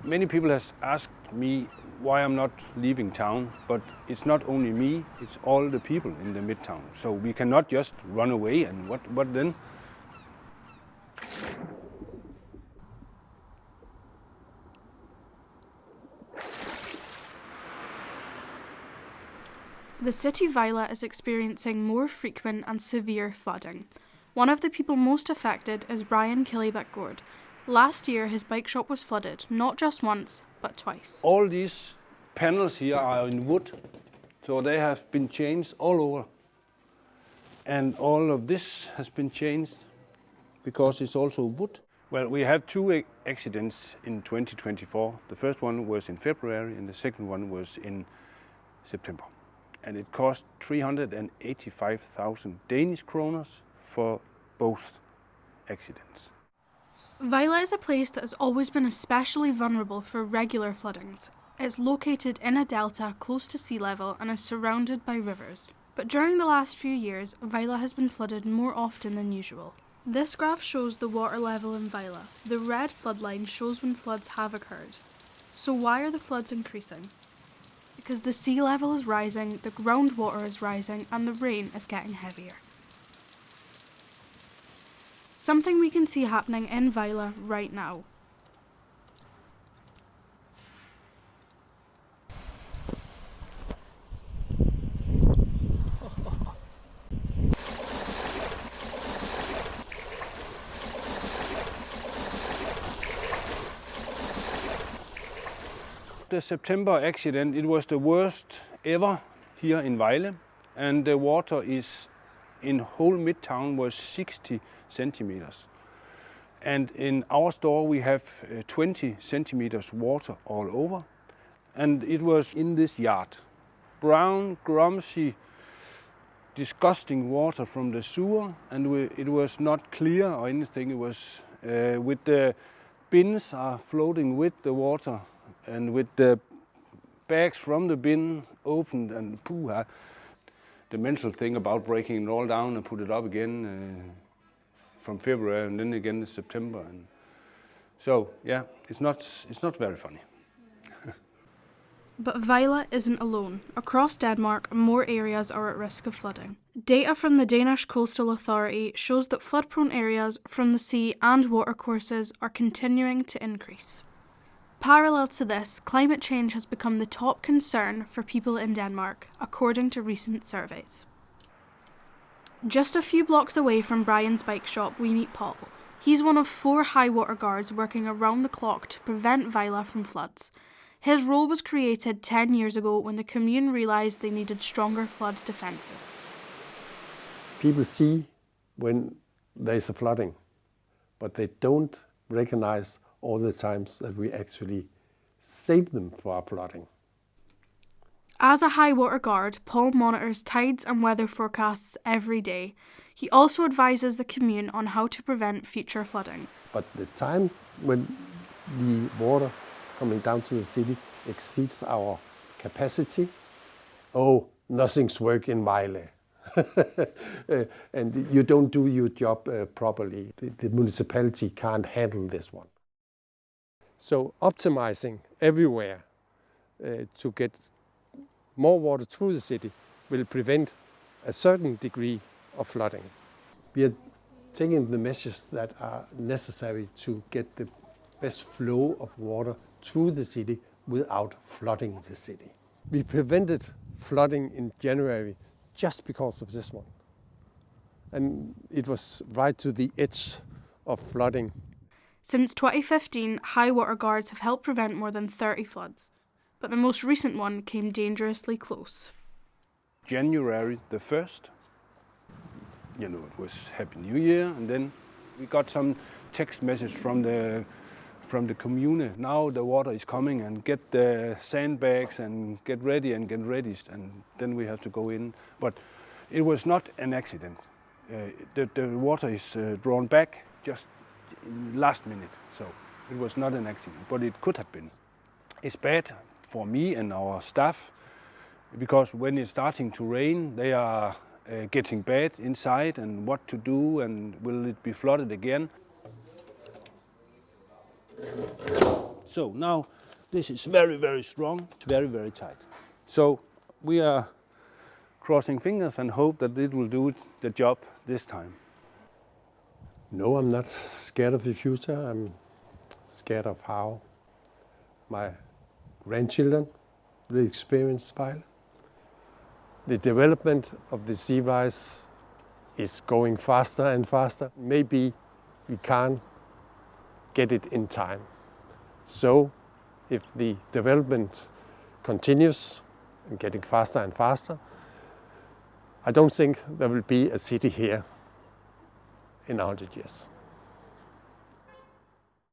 Many people has asked me why I'm not leaving town, but it's not only me, it's all the people in the midtown. So we cannot just run away, and what then? The city Vejle is experiencing more frequent and severe flooding. One of the people most affected is Brian Killybeck-Gord. Last year his bike shop was flooded, not just once, but twice. All these panels here are in wood, so they have been changed all over. And all of this has been changed because it's also wood. Well, we have two accidents in 2024. The first one was in February and the second one was in September. And it cost 385,000 Danish kroners for both accidents. Vejle is a place that has always been especially vulnerable for regular floodings. It's located in a delta close to sea level and is surrounded by rivers. But during the last few years, Vejle has been flooded more often than usual. This graph shows the water level in Vejle. The red flood line shows when floods have occurred. So why are the floods increasing? Because the sea level is rising, the groundwater is rising, and the rain is getting heavier. Something we can see happening in Vejle right now. The September accident, it was the worst ever here in Vejle, and the water is in whole midtown was 60 centimeters. And in our store we have 20 centimeters water all over, and it was in this yard. Brown, grumsy, disgusting water from the sewer, and it was not clear or anything. It was with the bins are floating with the water, and with the bags from the bin opened, and the mental thing about breaking it all down and put it up again from February and then again in September. And so yeah, it's not very funny. But Vejle isn't alone. Across Denmark, more areas are at risk of flooding. Data from the Danish Coastal Authority shows that flood-prone areas from the sea and watercourses are continuing to increase. Parallel to this, climate change has become the top concern for people in Denmark, according to recent surveys. Just a few blocks away from Brian's bike shop, we meet Paul. He's one of 4 high water guards working around the clock to prevent Vejle from floods. His role was created 10 years ago when the commune realised they needed stronger floods defences. People see when there's a flooding, but they don't recognise all the times that we actually save them for flooding. As a high water guard, Paul monitors tides and weather forecasts every day. He also advises the commune on how to prevent future flooding. But the time when the water coming down to the city exceeds our capacity, nothing's working in Vejle. And you don't do your job properly. The municipality can't handle this one. So optimizing everywhere to get more water through the city will prevent a certain degree of flooding. We are taking the measures that are necessary to get the best flow of water through the city without flooding the city. We prevented flooding in January just because of this one. And it was right to the edge of flooding. Since 2015, high water guards have helped prevent more than 30 floods, but the most recent one came dangerously close. January the 1st, it was Happy New Year, and then we got some text message from the commune. Now the water is coming, and get the sandbags and get ready, and then we have to go in. But it was not an accident. The water is drawn back just last minute, so it was not an accident, but it could have been. It's bad for me and our staff, because when it's starting to rain, they are getting bad inside, and what to do, and will it be flooded again? So now this is very, very strong. It's very, very tight. So we are crossing fingers and hope that it will do the job this time. No, I'm not scared of the future. I'm scared of how my grandchildren will experience Vejle. The development of the sea rise is going faster and faster. Maybe we can't get it in time. So if the development continues and getting faster and faster, I don't think there will be a city here in 100 years.